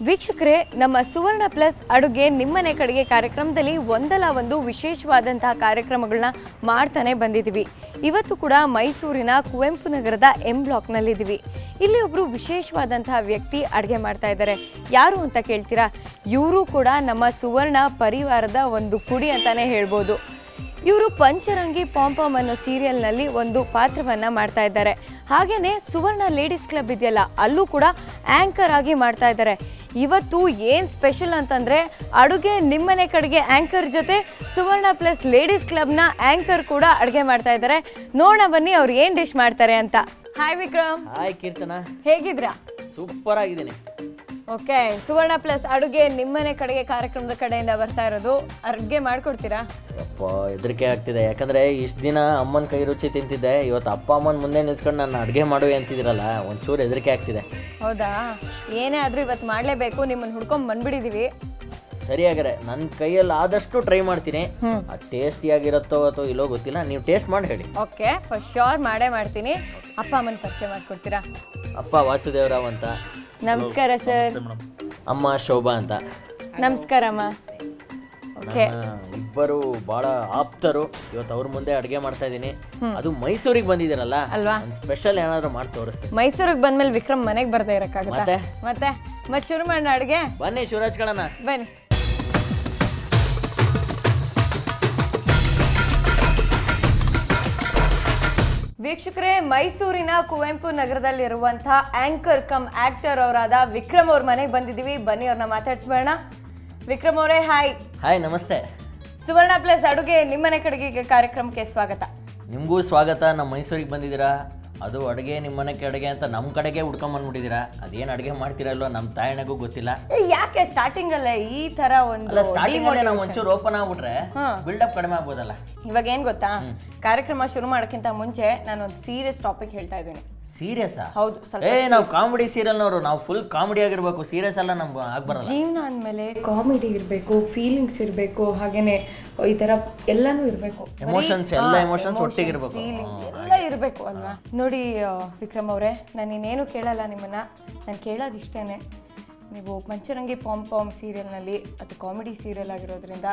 ವೀಕ್ಷಕರೇ, ನಮ್ಮ ಸುವರ್ಣ ಪ್ಲಸ್ ಅಡುಗೆ ನಿಮ್ಮನೆ ಕಡೆಗೆ ಕಾರ್ಯಕ್ರಮದಲ್ಲಿ ಒಂದಲ್ಲ ಒಂದು ವಿಶೇಷವಾದಂತಹ ಕಾರ್ಯಕ್ರಮಗಳನ್ನ ಮಾಡ್ತಾನೆ ಬಂದಿದ್ದೀವಿ. ಇವತ್ತು ಕೂಡ ಮೈಸೂರಿನ ಕುವೆಂಪು ನಗರದ ಎಂ ಬ್ಲಾಕ್ನಲ್ಲಿದ್ದೀವಿ. ಇಲ್ಲಿ ಒಬ್ಬರು ವಿಶೇಷವಾದಂತಹ ವ್ಯಕ್ತಿ ಅಡುಗೆ ಮಾಡ್ತಾ ಇದ್ದಾರೆ. ಯಾರು ಅಂತ ಕೇಳ್ತೀರಾ? ಇವರು ಕೂಡ ನಮ್ಮ ಸುವರ್ಣ ಪರಿವಾರದ ಒಂದು ಕುಡಿ ಅಂತಾನೆ ಹೇಳ್ಬೋದು. ಇವರು ಪಂಚರಂಗಿ ಪಾಂಪಾಮ್ ಅನ್ನೋ ಸೀರಿಯಲ್ನಲ್ಲಿ ಒಂದು ಪಾತ್ರವನ್ನು ಮಾಡ್ತಾ ಇದ್ದಾರೆ. ಹಾಗೆಯೇ ಸುವರ್ಣ ಲೇಡೀಸ್ ಕ್ಲಬ್ ಇದೆಯಲ್ಲ, ಅಲ್ಲೂ ಕೂಡ ಆ್ಯಂಕರ್ ಆಗಿ ಮಾಡ್ತಾ ಇದ್ದಾರೆ. ಇವತ್ತು ಏನು ಸ್ಪೆಷಲ್ ಅಂತಂದರೆ, ಅಡುಗೆ ನಿಮ್ಮನೆ ಕಡೆಗೆ ಆ್ಯಂಕರ್ ಜೊತೆ ಸುವರ್ಣ ಪ್ಲಸ್ ಲೇಡೀಸ್ ಕ್ಲಬ್ನ ಆ್ಯಂಕರ್ ಕೂಡ ಅಡುಗೆ ಮಾಡ್ತಾ ಇದ್ದಾರೆ. ನೋಡೋಣ ಬನ್ನಿ ಅವ್ರು ಏನು ಡಿಶ್ ಮಾಡ್ತಾರೆ ಅಂತ. ಹಾಯ್ ವಿಕ್ರಮ್. ಹಾಯ್ ಕೀರ್ತನಾ, ಹೇಗಿದ್ರಾ? ಸೂಪರ್ ಆಗಿದ್ದೀನಿ. ಓಕೆ, ಸುವರ್ಣ ಪ್ಲಸ್ ಅಡುಗೆ ನಿಮ್ಮನೆ ಕಡೆಗೆ ಕಾರ್ಯಕ್ರಮದ ಕಡೆಯಿಂದ ಬರ್ತಾ ಇರೋದು. ಅಡುಗೆ ಮಾಡ್ಕೊಡ್ತೀರಾ? ಅಪ್ಪ ಹೆದರಿಕೆ ಆಗ್ತಿದೆ, ಯಾಕಂದರೆ ಇಷ್ಟು ದಿನ ಅಮ್ಮನ ಕೈ ರುಚಿ ತಿಂತಿದ್ದೆ. ಇವತ್ತು ಅಪ್ಪ ಅಮ್ಮನ ಮುಂದೆ ನಿಲ್ಸ್ಕೊಂಡು ನಾನು ಅಡುಗೆ ಮಾಡುವೆ ಅಂತಿದ್ದೀರಲ್ಲ, ಒಂಚೂರು ಹೆದರಿಕೆ ಆಗ್ತಿದೆ. ಹೌದಾ? ಏನೇ ಆದರೂ ಇವತ್ತು ಮಾಡಲೇಬೇಕು. ನಿಮ್ಮನ್ನು ಹುಡ್ಕೊಂಡು ಬಂದ್ಬಿಟ್ಟಿದ್ದೀವಿ. ಸರಿಯಾಗರೆ ನನ್ನ ಕೈಯಲ್ಲಿ ಆದಷ್ಟು ಟ್ರೈ ಮಾಡ್ತೀನಿ. ಅದು ಟೇಸ್ಟಿಯಾಗಿರುತ್ತೋ ಅಥವಾ ಇಲ್ಲೋ ಗೊತ್ತಿಲ್ಲ, ನೀವು ಟೇಸ್ಟ್ ಮಾಡಿ ಹೇಳಿ. ಓಕೆ, ಫಸ್ಟ್ ಶೋರ್ ಮಾಡೇ ಮಾಡ್ತೀನಿ. ಅಪ್ಪ ಅಮ್ಮನ ಪರಿಚಯ ಮಾಡ್ಕೊಡ್ತೀರಾ? ಅಪ್ಪ ವಾಸುದೇವರಾವ್ ಅಂತ. ನಮಸ್ಕಾರ ಸರ್. ಅಮ್ಮ ಶೋಭಾ ಅಂತ. ನಮಸ್ಕಾರ ಅಮ್ಮ. ಓಕೆ, ಇಬ್ಬರು ಭಾಳ ಆಪ್ತರು. ಇವತ್ತು ಅವ್ರ ಮುಂದೆ ಅಡುಗೆ ಮಾಡ್ತಾ ಇದ್ದೀನಿ. ಅದು ಮೈಸೂರಿಗೆ ಬಂದಿದ್ದೀರಲ್ಲ ಅಲ್ವಾ? ಸ್ಪೆಷಲ್ ಏನಾದರೂ ಮಾಡಿ ತೋರಿಸ್ತೀನಿ. ಮೈಸೂರಿಗೆ ಬಂದ್ಮೇಲೆ ವಿಕ್ರಮ್ ಮನೆಗೆ ಬರ್ದೇ ಇರೋಕ್ಕಾಗುತ್ತೆ? ಮತ್ತೆ ಶುರು ಮಾಡೋಣ ಅಡುಗೆ. ಬನ್ನಿ ಶಿವರಾಜ್ಗಳನ್ನ, ಬನ್ನಿ. ವೀಕ್ಷಕರೇ, ಮೈಸೂರಿನ ಕುವೆಂಪು ನಗರದಲ್ಲಿರುವಂತಹ ಆಂಕರ್ ಕಮ್ ಆಕ್ಟರ್ ಅವರಾದ ವಿಕ್ರಮ್ ಅವ್ರ ಮನೆಗೆ ಬಂದಿದ್ದೀವಿ. ಬನ್ನಿ ಅವ್ರನ್ನ ಮಾತಾಡ್ಸ್ಬೇಡ. ವಿಕ್ರಮ್ ಅವರೇ, ಹಾಯ್. ಹಾಯ್, ನಮಸ್ತೆ. ಸುವರ್ಣ ಪ್ಲಸ್ ಅಡುಗೆ ನಿಮ್ಮನೆ ಕಡೆಗೆ ಕಾರ್ಯಕ್ರಮಕ್ಕೆ ಸ್ವಾಗತ. ನಿಮಗೂ ಸ್ವಾಗತ. ನಮ್ಮ ಮೈಸೂರಿಗೆ ಬಂದಿದ್ದೀರಾ, ಅದು ಅಡುಗೆ ನಿಮ್ಮನೆ ಕಡೆಗೆ ಅಂತ ನಮ್ಮ ಕಡೆಗೆ ಹುಡ್ಕೊಂಬಂದ್ಬಿಟ್ಟಿದ್ದೀರಾ. ಅದೇನು ಅಡುಗೆ ಮಾಡ್ತಿರಲ್ವ ನಮ್ಮ ತಾಯಣಗೂ ಗೊತ್ತಿಲ್ಲ. ಯಾಕೆ ಸ್ಟಾರ್ಟಿಂಗ್ ಅಲ್ಲೇ ಈ ತರ ಒಂದು ಸ್ಟಾರ್ಟಿಂಗ್ ಅಲ್ಲೇ ನಾವು ಒಂಚೂರು ಓಪನ್ ಆಗ್ಬಿಟ್ರೆ ಬಿಲ್ಡಪ್ ಕಡಿಮೆ ಆಗ್ಬೋದಲ್ಲ. ಇವಾಗ ಏನ್ ಗೊತ್ತಾ, ಕಾರ್ಯಕ್ರಮ ಶುರು ಮಾಡೋಕ್ಕಿಂತ ಮುಂಚೆ ನಾನು ಒಂದು ಸೀರಿಯಸ್ ಟಾಪಿಕ್ ಹೇಳ್ತಾ ಇದ್ದೀನಿ. ಸೀರಿಯಸ್? ಹೌದು. ನಾವು ಕಾಮಿಡಿ ಸೀರಿಯಲ್ನವರು, ನಾವು ಫುಲ್ ಕಾಮಿಡಿ ಆಗಿರ್ಬೇಕು. ಸೀರಿಯಸ್ ಎಲ್ಲ ನಮ್ಗೆ ಆಗ್ಬರಲ್ಲ. ಜೀವನ ಅಂದಮೇಲೆ ಕಾಮಿಡಿ ಇರಬೇಕು, ಫೀಲಿಂಗ್ಸ್ ಇರಬೇಕು, ಹಾಗೇನೆ ಈ ತರ ಎಲ್ಲಾನು ಇರಬೇಕು. ಎಮೋಷನ್ಸ್, ಎಲ್ಲ ಎಮೋಷನ್ಸ್ ಒಟ್ಟಿಗಿರ್ಬೇಕು, ಎಲ್ಲ ಇರಬೇಕು ಅಲ್ವಾ? ನೋಡಿ ವಿಕ್ರಮ್ ಅವರೇ, ನಾನು ಇನ್ನೇನು ಕೇಳಲ್ಲ ನಿಮ್ಮನ್ನ. ನಾನು ಕೇಳೋದಿಷ್ಟೇನೆ, ನೀವು ಪಂಚರಂಗಿ ಪಾಂಪಾಮ್ ಸೀರಿಯಲ್ನಲ್ಲಿ, ಅದು ಕಾಮಿಡಿ ಸೀರಿಯಲ್ ಆಗಿರೋದ್ರಿಂದ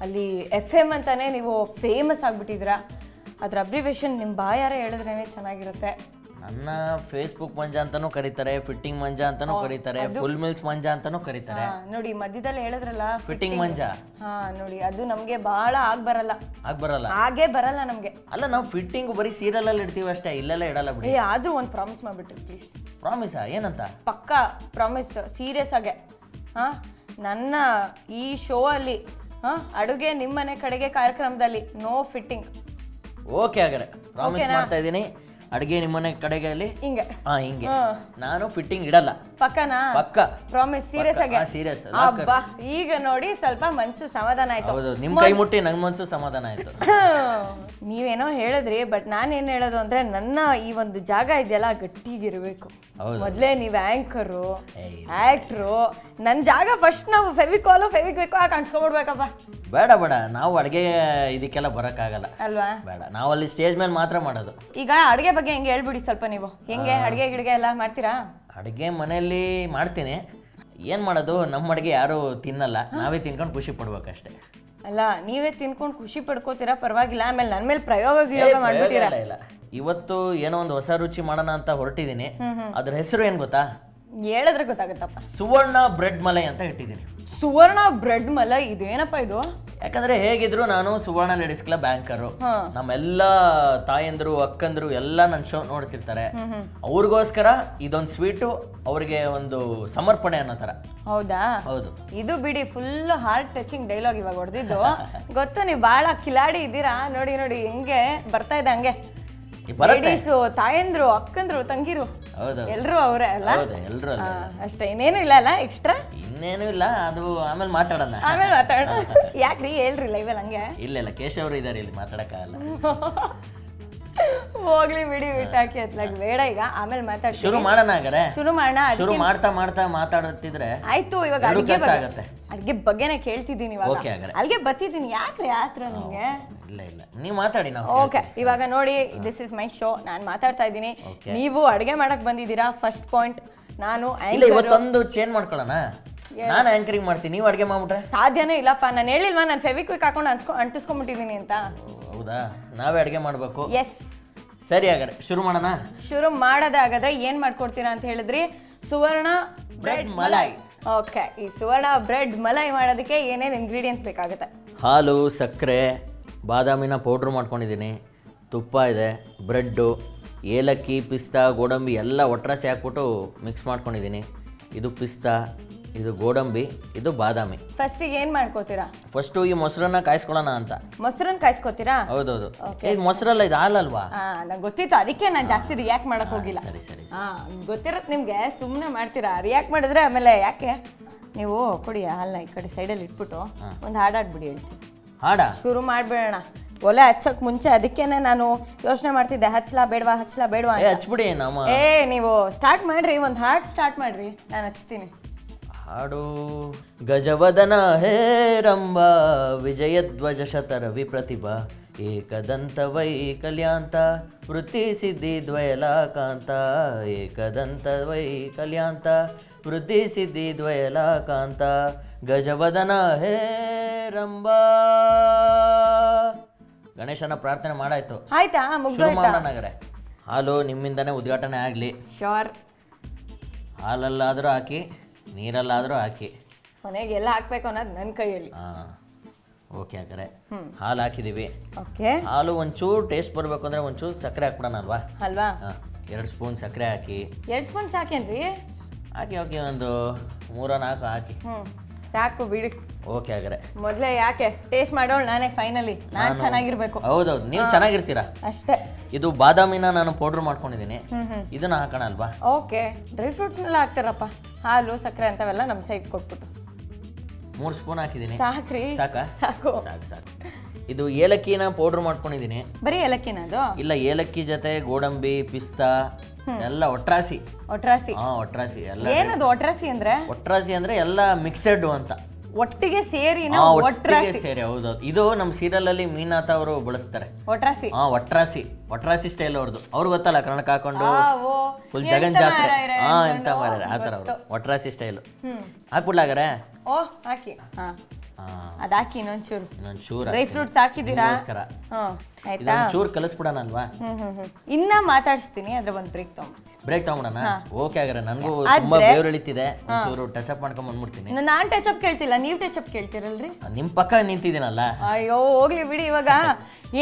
ಅಲ್ಲಿ FM ಅಂತಾನೆ ನೀವು ಫೇಮಸ್ ಆಗಿಬಿಟ್ಟಿದ್ದೀರಾ. ಅದ್ರ ಅಬ್ರಿವೇಷನ್ ನಿಮ್ಮ ಬಾಯಾರೆ ಹೇಳಿದ್ರೇ ಚೆನ್ನಾಗಿರುತ್ತೆ. ನನ್ನ ಫೇಸ್ಬುಕ್ ಮಂಜಾ ಅಂತಾನೂ ಕರೀತಾರೆ, ಫಿಟ್ಟಿಂಗ್ ಮಂಜಾ ಅಂತಾನೂ ಕರೀತಾರೆ, ಫುಲ್ ಮಿಲ್ಸ್ ಮಂಜಾ ಅಂತಾನೂ ಕರೀತಾರೆ. ನೋಡಿ ಮಧ್ಯದಲ್ಲಿ ಹೇಳಿದ್ರಲ್ಲ ಫಿಟ್ಟಿಂಗ್ ಮಂಜಾ. ನೋಡಿ ಅದು ನಮ್ಗೆ ಬಹಳ ಆಗ್ಬರಲ್ಲ. ಹಾಗೆ ಬರಲ್ಲ ನಮ್ಗೆ. ಅಲ್ಲ, ನಾವು ಫಿಟ್ಟಿಂಗ್ ಬರೀ ಸೀರಿಯಲ್ ಅಲ್ಲಿ ಇಡ್ತೀವಿ ಅಷ್ಟೇ, ಇಲ್ಲೆಲ್ಲ ಇಡಲ್ಲ ಬಿಡಿ. ಆದ್ರೂ ಒಂದು ಪ್ರಾಮಿಸ್ ಮಾಡ್ಬಿಟ್ರಿ ಪ್ಲೀಸ್. ಪ್ರಾಮಿಸಾ? ಏನಂತ? ಪಕ್ಕಾ ಪ್ರಾಮಿಸ್, ಸೀರಿಯಸ್ ಆಗಿ. ನನ್ನ ಈ ಶೋ ಅಲ್ಲಿ ಅಡುಗೆ ನಿಮ್ಮನೆ ಕಡೆಗೆ ಕಾರ್ಯಕ್ರಮದಲ್ಲಿ ನೋ ಫಿಟ್ಟಿಂಗ್. ಓಕೆ, ಹಾಗಾದ್ರೆ ಪ್ರಾಮಿಸ್ ಮಾಡ್ತಾ ಇದ್ದೀನಿ. ಅಡುಗೆ ನಿಮ್ಮನೆ ಕಡೆಗೆ ಅಲ್ಲಿ ಹಿಂಗೆ ನಾನು ಫಿಟ್ಟಿಂಗ್ ಇಡಲ್ಲ. ಪಕ್ಕನಾ? ಪಕ್ಕ ಪ್ರಾಮಿಸ್. ಸೀರಿಯಸ್ ಆಗಿ? ಸೀರಿಯಸ್. ಅಬ್ಬಾ, ಈಗ ನೋಡಿ ಸ್ವಲ್ಪ ಮನ್ಸು ಸಮಾಧಾನ ಆಯ್ತು. ಹೌದು, ನಿಮ್ ಕೈ ಮುಟ್ಟಿ ನನ್ ಮನ್ಸು ಸಮಾಧಾನ ಆಯ್ತು. ನೀವೇನೋ ಹೇಳಿದ್ರಿ, ಬಟ್ ನಾನೇನ್ ಹೇಳೋದು ಅಂದ್ರೆ, ನನ್ನ ಈ ಒಂದು ಜಾಗ ಇದೆಯಲ್ಲ ಗಟ್ಟಿಗಿರ್ಬೇಕು. ಮೊದ್ಲೇ ನೀವ್ ಆಂಕರು, ಆಕ್ಟ್ರು. ನನ್ ಜಾಗ ಫಸ್ಟ್ ನಾವು ಫೆವಿಕಾಲು ಫೆವಿಕ್ವಿಕ್ ಕಾಣಿಸ್ಕೊಂಡ್ಬಿಡ್ಬೇಕಪ್ಪ. ಬೇಡ ಬೇಡ, ನಾವು ಅಡುಗೆ ಇದಕ್ಕೆಲ್ಲ ಬರೋಕ್ಕಾಗಲ್ಲ ಅಲ್ವಾ? ಬೇಡ, ನಾವು ಅಲ್ಲಿ ಸ್ಟೇಜ್ ಮೇಲೆ ಮಾತ್ರ ಮಾಡೋದು. ಈಗ ಅಡುಗೆ ಬಗ್ಗೆ ಹೆಂಗೆ ಹೇಳ್ಬಿಡಿ ಸ್ವಲ್ಪ. ನೀವು ಹೆಂಗೆ ಅಡುಗೆ ಗಿಡ್ಗೆ ಎಲ್ಲ ಮಾಡ್ತೀರಾ? ಅಡುಗೆ ಮನೆಯಲ್ಲಿ ಮಾಡ್ತೀನಿ. ಏನು ಮಾಡೋದು, ನಮ್ಮ ಅಡುಗೆ ಯಾರು ತಿನ್ನಲ್ಲ, ನಾವೇ ತಿನ್ಕೊಂಡು ಖುಷಿ ಪಡ್ಬೇಕಷ್ಟೇ. ಅಲ್ಲ, ನೀವೇ ತಿನ್ಕೊಂಡು ಖುಷಿ ಪಡ್ಕೋತೀರಾ, ಪರವಾಗಿಲ್ಲ. ಆಮೇಲೆ ನನ್ನ ಮೇಲೆ ಪ್ರಯೋಗ ಮಾಡ್ಬಿಟ್ಟಿರಾ? ಇಲ್ಲ, ಇವತ್ತು ಏನೋ ಒಂದು ಹೊಸ ರುಚಿ ಮಾಡೋಣ ಅಂತ ಹೊರಟಿದ್ದೀನಿ. ಅದ್ರ ಹೆಸರು ಏನು ಗೊತ್ತಾ? ಹೇಳಿದ್ರೆ ಗೊತ್ತಾಗುತ್ತಪ್ಪ. ಸುವರ್ಣ ಬ್ರೆಡ್ ಮಲೈ ಅಂತ ಇಟ್ಟಿದ್ದೀನಿ. ಸುವರ್ಣ ಬ್ರೆಡ್ ಮಲೈ? ಇದೇನಪ್ಪ ಇದು? ಯಾಕಂದ್ರೆ ಹೇಗಿದ್ರು ನಾನು ಸುವರ್ಣ ಲೇಡೀಸ್ ಕ್ಲಬ್ ಆಂಕರು. ನಮ್ಮೆಲ್ಲ ತಾಯಂದ್ರು, ಅಕ್ಕಂದ್ರು ಎಲ್ಲ ನನ್ನ ಶೋ ನೋಡ್ತಿರ್ತಾರೆ. ಅವ್ರಿಗೋಸ್ಕರ ಇದೊಂದು ಸ್ವೀಟು ಅವ್ರಿಗೆ ಒಂದು ಸಮರ್ಪಣೆ ಅನ್ನೋ ತರ. ಹೌದಾ? ಹೌದು. ಇದು ಬಿಡಿ, ಫುಲ್ ಹಾರ್ಟ್ ಟಚಿಂಗ್ ಡೈಲಾಗ್ ಇವಾಗ ಹೊಡೆದಿದ್ದು. ಗೊತ್ತು, ನೀವು ಬಹಳ ಕಿಲಾಡಿ ಇದ್ದೀರಾ. ನೋಡಿ ನೋಡಿ ಹೆಂಗೆ ಬರ್ತಾ ಇದೆ, ಹಂಗೆ ಲೇಡೀಸು, ತಾಯಂದ್ರು, ಅಕ್ಕಂದ್ರು, ತಂಗಿರು ಎಲ್ರು ಅವರೇ ಅಲ್ಲ? ಎಲ್ರು ಅಷ್ಟೇ, ಇನ್ನೇನು ಇಲ್ಲ ಅಲ್ಲ ಎಕ್ಸ್ಟ್ರಾ? ಇನ್ನೇನು ಇಲ್ಲ, ಅದು ಆಮೇಲೆ ಮಾತಾಡೋಣ. ಯಾಕ್ರಿ, ಹೇಳ್ರಿ ಲೈವಲ್ಲಿ ಹಂಗೆ? ಇಲ್ಲ, ಕೇಶವ್ರು ಇದಾರೆ ಇಲ್ಲಿ, ಮಾತಾಡಕ್ಕಾಗಲ್ಲ. ಹೋಗ್ಲಿ ಬಿಡಿ, ಬಿಟ್ಟಾಕಿ ಅತ್ಲಾಗ ಬೇಡ. ಈಗ ಆಮೇಲೆ ಮಾತಾಡಿ ಶುರು ಮಾಡೋಣ. ಹಾಗಾದ್ರೆ ಶುರು ಮಾಡೋಣ. ಶುರು ಮಾಡ್ತಾ ಮಾತಾಡುತ್ತಿದ್ರೆ ಆಯ್ತು. ಇವಾಗ ಅಡ್ಗೆ ಬಗ್ಗೆನೇ ಕೇಳ್ತಿದ್ದೀನಿ. ಅಲ್ಲಿಗೆ ಬರ್ತಿದ್ದೀನಿ. ಯಾಕ್ರಿ ಆತ್ರ ನಿಮ್ಗೆ? ಇಲ್ಲ, ನೀವು ಮಾತಾಡಿ. ಓಕೆ, ಇವಾಗ ನೋಡಿ, ದಿಸ್ ಇಸ್ ಮೈ ಶೋ. ನಾನು ಮಾತಾಡ್ತಾ ಇದ್ದೀನಿ, ನೀವು ಅಡುಗೆ ಮಾಡಕ್ ಬಂದಿದ್ದೀರಾ. ಫಸ್ಟ್ ಪಾಯಿಂಟ್, ನಾನು ಇಲ್ಲ ಇವತ್ತೊಂದು ಚೇಂಜ್ ಮಾಡ್ಕೊಳ್ಳೋಣ, ನಾನು ಆಂಕರಿಂಗ್ ಮಾಡ್ತೀನಿ, ನೀವು ಅಡುಗೆ ಮಾಡ್ಬಿಟ್ರೆ ಸಾಧ್ಯನೇ ಇಲ್ಲಪ್ಪ. ನಾನು ಹೇಳಿಲ್ವಾ ನಾನು ಫೆವಿಕ್ವಿಕ್ ಹಾಕೊಂಡು ಅಂಟಿಸ್ಕೊಂಡ್ಬಿಟ್ಟಿದ್ದೀನಿ ಅಂತ. ಹೌದಾ, ನಾವೇ ಅಡುಗೆ ಮಾಡಬೇಕು. ಎಸ್, ಸರಿ ಹಾಗಾದ್ರೆ ಶುರು ಮಾಡೋಣ. ಶುರು ಮಾಡೋದಾಗಾದ್ರೆ ಏನು ಮಾಡ್ಕೊಡ್ತೀರಾ ಅಂತ ಹೇಳಿದ್ರಿ? ಸುವರ್ಣ ಬ್ರೆಡ್ ಮಲೈ. ಓಕೆ, ಈ ಸುವರ್ಣ ಬ್ರೆಡ್ ಮಲೈ ಮಾಡೋದಕ್ಕೆ ಏನೇನು ಇಂಗ್ರೀಡಿಯೆಂಟ್ಸ್ ಬೇಕಾಗುತ್ತೆ? ಹಾಲು, ಸಕ್ಕರೆ, ಬಾದಾಮಿನ ಪೌಡ್ರ್ ಮಾಡ್ಕೊಂಡಿದ್ದೀನಿ, ತುಪ್ಪ ಇದೆ, ಬ್ರೆಡ್ಡು, ಏಲಕ್ಕಿ, ಪಿಸ್ತಾ, ಗೋಡಂಬಿ ಎಲ್ಲ ಒಟ್ರಾಸಿ ಹಾಕ್ಬಿಟ್ಟು ಮಿಕ್ಸ್ ಮಾಡ್ಕೊಂಡಿದ್ದೀನಿ. ಇದು ಪಿಸ್ತಾ, ಇದು ಗೋಡಂಬಿ, ಇದು ಬಾದಾಮಿ. ಫಸ್ಟಿಗೆ ಏನು ಮಾಡ್ಕೋತೀರಾ? ಫಸ್ಟು ಈ ಮೊಸರನ್ನ ಕಾಯಿಸ್ಕೊಳ್ಳೋಣ ಅಂತ. ಮೊಸರನ್ನ ಕಾಯಿಸ್ಕೋತೀರಾ? ಹೌದೌದು. ಇದು ಮೊಸರಲ್ಲ, ಇದು ಹಾಲಲ್ವಾ? ನಂಗೆ ಗೊತ್ತಿತ್ತು, ಅದಕ್ಕೆ ನಾನು ಜಾಸ್ತಿ ರಿಯಾಕ್ಟ್ ಮಾಡಕ್ ಹೋಗಿಲ್ಲ. ಸರಿ ಸರಿ. ಗೊತ್ತಿರತ್ತೆ ನಿಮಗೆ, ಸುಮ್ಮನೆ ಮಾಡ್ತೀರಾ. ರಿಯಾಕ್ಟ್ ಮಾಡಿದ್ರೆ ಆಮೇಲೆ ಯಾಕೆ? ನೀವು ಕೊಡಿ ಹಾಲನ್ನ ಈ ಕಡೆ ಸೈಡಲ್ಲಿ ಇಟ್ಬಿಟ್ಟು ಒಂದು ಹಾಡಾಡ್ಬಿಡಿ. ಹೇಳ್ತೀನಿ, ಹಾಡ ಶುರು ಮಾಡಿಬಿಡೋಣ. ಒಲೆ ಹಚ್ಚಕ್ ಮುಂಚೆ ಅದಕ್ಕೇನೆ ನಾನು ಯೋಚನೆ ಮಾಡ್ತಿದ್ದೆ, ಹಚ್ಲಾ ಬೇಡವಾ ಹಚ್ಲಾ ಬೇಡವಾ. ಹಚ್ಬಿಡಿ ನಮ್ಮ. ನೀವು ಸ್ಟಾರ್ಟ್ ಮಾಡ್ರಿ, ಒಂದು ಹಾಡು ಸ್ಟಾರ್ಟ್ ಮಾಡ್ರಿ, ನಾನು ಹಚ್ತೀನಿ. ಹಾಡು ಗಜವದನ ಹೇರಂಬ ವಿಜಯಧ್ವಜ ಶತರ ವಿಪ್ರತಿಭಾ ಏಕದಂತ ವೈಕಲ್ಯಾಂತ ವೃತ್ತಿ ಸಿದ್ಧಿ ದ್ವಯಲಾಕಾಂತ ಏಕದಂತ ವೈಕಲ್ಯಾಂತ ವೃದ್ಧಿ ಸಿದ್ಧಿ ದ್ವಯಲಾಕಾಂತ ಗಜವದನ ಹೇರಂಬ. ಗಣೇಶನ ಪ್ರಾರ್ಥನೆ ಮಾಡಾಯ್ತು. ಆಯ್ತಾ? ನಗರೆ ಹಾಲು ನಿಮ್ಮಿಂದನೇ ಉದ್ಘಾಟನೆ ಆಗಲಿ. ಶೋರ್. ಹಾಲಲ್ಲಾದರೂ ಹಾಕಿ, ನೀರಲ್ಲಾದರೂ ಹಾಕಿ, ಕೊನೆಗೆ ಎಲ್ಲ ಹಾಕ್ಬೇಕು ಅನ್ನೋದು ನನ್ನ ಕೈಯಲ್ಲಿ. ಓಕೆ ಹಾಗಾದ್ರೆ ಹಾಲು ಹಾಕಿದ್ದೀವಿ. ಓಕೆ, ಹಾಲು ಒಂಚೂರು ಟೇಸ್ಟ್ ಬರಬೇಕು ಅಂದರೆ ಒಂಚೂರು ಸಕ್ಕರೆ ಹಾಕ್ಬಿಡೋಣ ಅಲ್ವಾ? 2 ಸ್ಪೂನ್ ಸಕ್ಕರೆ ಹಾಕಿ. 2 ಸ್ಪೂನ್ ಸಾಕೇನ್ರಿ? ಹಾಕಿ ಓಕೆ, ಒಂದು 3-4 ಹಾಕಿ. ಸಾಕು ಬಿಡಿ. ಓಕೆ ಹಾಗಾದ್ರೆ ಮೊದಲೇ ಯಾಕೆ ಟೇಸ್ಟ್ ಮಾಡೋಳು ನಾನೇ, ಫೈನಲಿ ನಾನು ಚೆನ್ನಾಗಿರ್ಬೇಕು. ಹೌದೌದು, ನೀವು ಚೆನ್ನಾಗಿರ್ತೀರಾ ಅಷ್ಟೇ. ಇದು ಬಾದಾಮಿನ ನಾನು ಪೌಡ್ರ್ ಮಾಡ್ಕೊಂಡಿದ್ದೀನಿ, ಇದನ್ನ ಹಾಕೋಣ ಅಲ್ವಾ? ಓಕೆ, ಡ್ರೈ ಫ್ರೂಟ್ಸ್ನೆಲ್ಲ ಹಾಕ್ತಾರಪ್ಪ, ಹಾಲು ಸಕ್ಕರೆ ಅಂತವೆಲ್ಲ ನಮ್ಮ ಸೈಡ್ ಕೊಟ್ಬಿಟ್ಟು. 3 ಸ್ಪೂನ್ ಹಾಕಿದ್ದೀನಿ. ಸಾಕ್ರಿ? ಸಾಕಾ? ಸಾಕು ಸಾಕು ಸಾಕು. ಇದು ಏಲಕ್ಕಿನ ಪೌಡ್ರ್ ಮಾಡ್ಕೊಂಡಿದ್ದೀನಿ. ಬರೀ ಏಲಕ್ಕಿನ? ಅದು ಇಲ್ಲ, ಏಲಕ್ಕಿ ಜೊತೆ ಗೋಡಂಬಿ, ಪಿಸ್ತಾ ಎಲ್ಲ ಒಟ್ರಾಸಿ. ಒಟ್ರಾಸಿ? ಒಟ್ರಾಸಿ ಎಲ್ಲ. ಏನದು ಒಟ್ರಾಸಿ ಅಂದ್ರೆ? ಒಟ್ರಾಸಿ ಅಂದ್ರೆ ಎಲ್ಲ ಮಿಕ್ಸೆಡ್ ಅಂತ, ಒಟ್ಟಿಗೆ ಸೇರಿ ಸೇರಿ. ಹೌದೌದು, ಇದು ನಮ್ಮ ಸೀರಿಯಲ್ ಅಲ್ಲಿ ಮೀನಾಥ ಅವರು ಬಳಸ್ತಾರೆ ಒಟ್ರಾಸಿ. ಒಟ್ರಾಸಿ, ಒಟ್ರಾಸಿ ಸ್ಟೈಲ್ ಅವ್ರದ್ದು. ಅವ್ರು ಗೊತ್ತಲ್ಲ, ಕನ್ನಡಕ ಹಾಕೊಂಡು ಫುಲ್ ಜಗನ್ ಜಾತ್ರೆ. ಎಂತ ಮಾರ್ಯಾರ ಆ ಥರ ಅವರು ಒಟ್ರಾಸಿ ಸ್ಟೈಲು. ಹಾಕ್ಬಿಡ್ಲಾಗಾರೆ? ಹಾಕಿ. ಅದ್ ಹಾಕಿ ಇನ್ನೊಂಚೂರು. ಇನ್ನೊಂಚೂರು ಡ್ರೈ ಫ್ರೂಟ್ಸ್ ಹಾಕಿದ್ದೀರಾ? ಆಯ್ತಾ? ಚೂರು ಕಲಿಸ್ಬಿಡೋಣ ಅಲ್ವಾ? ಇನ್ನ ಮಾತಾಡಿಸ್ತೀನಿ, ಅದ್ರ ಒಂದು ಬ್ರೇಕ್ ತಗೊಂಡ್ಬಿಡ್ತೀನಿ. ಬ್ರೇಕ್ ತಗೊಂಬಿಡೋಣ. ಓಕೆ ಹಾಗಾದ್ರೆ, ನನಗೂ ತುಂಬಾ ಬೇವ್ರು ಎಳಿತಿದೆ, ಒಂಚೂರು ಟಚ್ ಅಪ್ ಮಾಡ್ಕೊಂಡ್ ಬಂದ್ಬಿಡ್ತೀನಿ. ನಾನ್ ಟಚ್ ಅಪ್ ಕೇಳ್ತಿಲ್ಲ, ನೀವು ಟಚ್ ಅಪ್ ಕೇಳ್ತಿರಲ್ರಿ? ನಿಮ್ ಪಕ್ಕ ನಿಂತಿದ್ದೀನಲ್ಲ. ಅಯ್ಯೋ ಹೋಗ್ಲಿ ಬಿಡಿ. ಇವಾಗ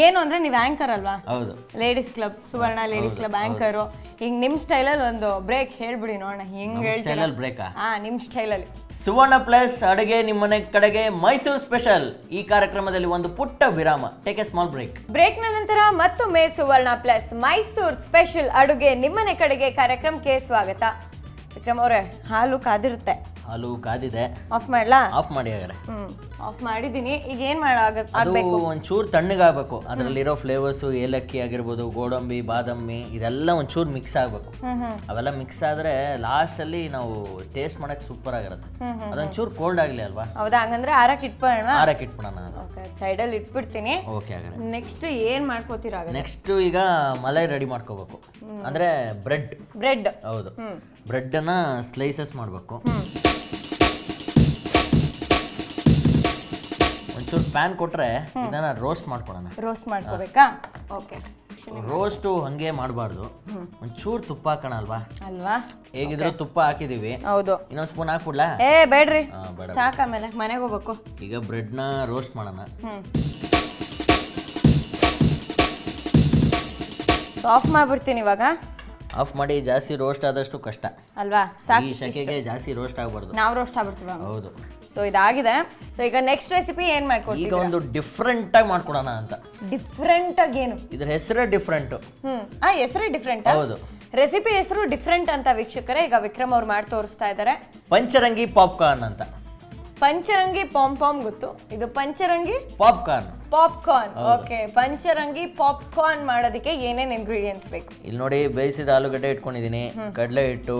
ಏನು ಅಂದ್ರೆ ನೀವು ಆಂಕರ್ ಅಲ್ವಾ? ಹೌದು, ಲೇಡೀಸ್ ಕ್ಲಬ್, ಸುವರ್ಣ ಲೇಡೀಸ್ ಕ್ಲಬ್ ಆಂಕರು. ಈಗ ನಿಮ್ ಸ್ಟೈಲಲ್ಲಿ ಒಂದು ಬ್ರೇಕ್ ಹೇಳ್ಬಿಡಿ ನೋಡೋಣ, ಹೆಂಗ್ ಹೇಳ್ತೀರಾ? ಬ್ರೇಕಾ? ನಿಮ್ ಸ್ಟೈಲಲ್ಲಿ. ಸುವರ್ಣ ಪ್ಲಸ್ ಅಡುಗೆ ನಿಮ್ಮನೆ ಕಡೆಗೆ ಮೈಸೂರು ಸ್ಪೆಷಲ್. ಈ ಕಾರ್ಯಕ್ರಮದಲ್ಲಿ ಒಂದು ಪುಟ್ಟ ವಿರಾಮ. Take a small break. ಬ್ರೇಕ್ನ ನಂತರ ಮತ್ತೊಮ್ಮೆ ಸುವರ್ಣ ಪ್ಲಸ್ ಮೈಸೂರು ಸ್ಪೆಷಲ್ ಅಡುಗೆ ನಿಮ್ಮನೆ ಕಡೆಗೆ ಕಾರ್ಯಕ್ರಮಕ್ಕೆ ಸ್ವಾಗತ. ವಿಕ್ರಮ್ ಅವರೇ, ಹಾಲು ಕಾದಿರುತ್ತೆ. ಹಾಲು ಕಾದಿದೆ. ಆಫ್ ಮಾಡ್ಲಾ? ಆಫ್ ಮಾಡಿ ಹಾಗಾದ್ರೆ. ಆಫ್ ಮಾಡಿದ್ದೀನಿ. ಈಗ ಏನ್ ಮಾಡಬೇಕು? ಒಂಚೂರು ತಣ್ಣಗಾಗಬೇಕು. ಅದರಲ್ಲಿರೋ ಫ್ಲೇವರ್ಸು, ಏಲಕ್ಕಿ ಆಗಿರ್ಬೋದು, ಗೋಡಂಬಿ, ಬಾದಾಮಿ, ಇದೆಲ್ಲ ಒಂಚೂರು ಮಿಕ್ಸ್ ಆಗಬೇಕು. ಅವೆಲ್ಲ ಮಿಕ್ಸ್ ಆದ್ರೆ ಲಾಸ್ಟ್ ಅಲ್ಲಿ ನಾವು ಟೇಸ್ಟ್ ಮಾಡಕ್ ಸೂಪರ್ ಆಗಿರುತ್ತೆ. ಅದೊಂಚೂರು ಕೋಲ್ಡ್ ಆಗಲಿ ಅಲ್ವಾ? ಹೌದಾ? ಹಂಗಂದ್ರೆ ಆರಕ್ಕೆ ಇಟ್ಬಿಡೋಣ. ಆರಕ್ಕೆ ಇಟ್ಬಿಡೋಣ. ಸೈಡಲ್ಲಿ ಇಟ್ಬಿಡ್ತೀನಿ. ಓಕೆ ಹಾಗಾದ್ರೆ ನೆಕ್ಸ್ಟ್ ಏನ್ ಮಾಡ್ಕೋತೀರಾ? ನೆಕ್ಸ್ಟ್ ಈಗ ಮಲೈ ರೆಡಿ ಮಾಡ್ಕೋಬೇಕು. ಅಂದ್ರೆ ಬ್ರೆಡ್. ಹೌದು, ಬ್ರೆಡ್ ಅನ್ನ ಸ್ಲೈಸಸ್ ಮಾಡಬೇಕು. ಒಂಚೂರು ಪ್ಯಾನ್ ಕೊಟ್ರೆ ಇದನ್ನ ರೋಸ್ಟ್ ಮಾಡ್ಕೊಳ್ಳೋಣ. ರೋಸ್ಟ್ ಮಾಡ್ಕೋಬೇಕಾ? ಓಕೆ. ರೋಸ್ಟು ಹಂಗೆ ಮಾಡಬಾರ್ದು, ಒಂಚೂರು ತುಪ್ಪ ಹಾಕೋಣ ಅಲ್ವಾ? ಹೇಗಿದ್ರು ತುಪ್ಪ ಹಾಕಿದೀವಿ. ಹೌದು. ಇನ್ನೊಂದು ಸ್ಪೂನ್ ಹಾಕ್ಬಿಡ್ಲಾ? ಬೇಡ್ರಿ, ಸಾಕ. ಆಮೇಲೆ ಮನೆಗೆ ಹೋಗ್ಬೇಕು. ಈಗ ಬ್ರೆಡ್ ನ ರೋಸ್ಟ್ ಮಾಡೋಣ. ಆಫ್ ಮಾಡ್ಬಿಡ್ತೀನಿ ಇವಾಗ. ಆಫ್ ಮಾಡಿ. ಜಾಸ್ತಿ ರೋಸ್ಟ್ ಆದಷ್ಟು ಕಷ್ಟ ಅಲ್ವಾ? ಈ ಶಕೆಗೆ ಜಾಸ್ತಿ ರೋಸ್ಟ್ ಆಗಬಾರ್ದು. ನಾವು ರೋಸ್ಟ್ ಆಗ್ಬಿಡ್ತೀವಿ. ಹೌದು. ಸೊ ಇದಾಗಿದೆ. ಸೊ ಈಗ ನೆಕ್ಸ್ಟ್ ರೆಸಿಪಿ ಏನ್ ಮಾಡ್ಕೊಡ್ತೀವಿ? ಈಗ ಒಂದು ಡಿಫ್ರೆಂಟ್ ಆಗಿ ಮಾಡ್ಕೊಡೋಣ ಅಂತ. ಡಿಫ್ರೆಂಟ್ ಆಗಿ ಏನು? ಇದ್ರ ಹೆಸರೇ ಡಿಫ್ರೆಂಟ್. ಹೆಸರೇ ಡಿಫ್ರೆಂಟ್. ಹೌದು, ರೆಸಿಪಿ ಹೆಸರು ಡಿಫ್ರೆಂಟ್ ಅಂತ ವೀಕ್ಷಕರೇ ಈಗ ವಿಕ್ರಮ್ ಅವ್ರು ಮಾಡಿ ತೋರಿಸ್ತಾ ಇದ್ದಾರೆ. ಪಂಚರಂಗಿ ಪಾಪ್ಕಾರ್ನ್ ಅಂತ. ಪಂಚರಂಗಿ ಪಾಮ್ ಗೊತ್ತು, ಇದು ಪಂಚರಂಗಿ ಪಾಪ್ಕಾರ್ನ್. ಓಕೆ, ಪಂಚರಂಗಿ ಪಾಪ್ಕಾರ್ನ್ ಮಾಡೋದಕ್ಕೆ ಏನೇನು ಇಂಗ್ರೀಡಿಯೆಂಟ್ಸ್ ಬೇಕು? ಇಲ್ಲಿ ನೋಡಿ, ಬೇಯಿಸಿದ ಆಲೂಗಡ್ಡೆ ಇಟ್ಕೊಂಡಿದ್ದೀನಿ, ಕಡಲೆ ಹಿಟ್ಟು,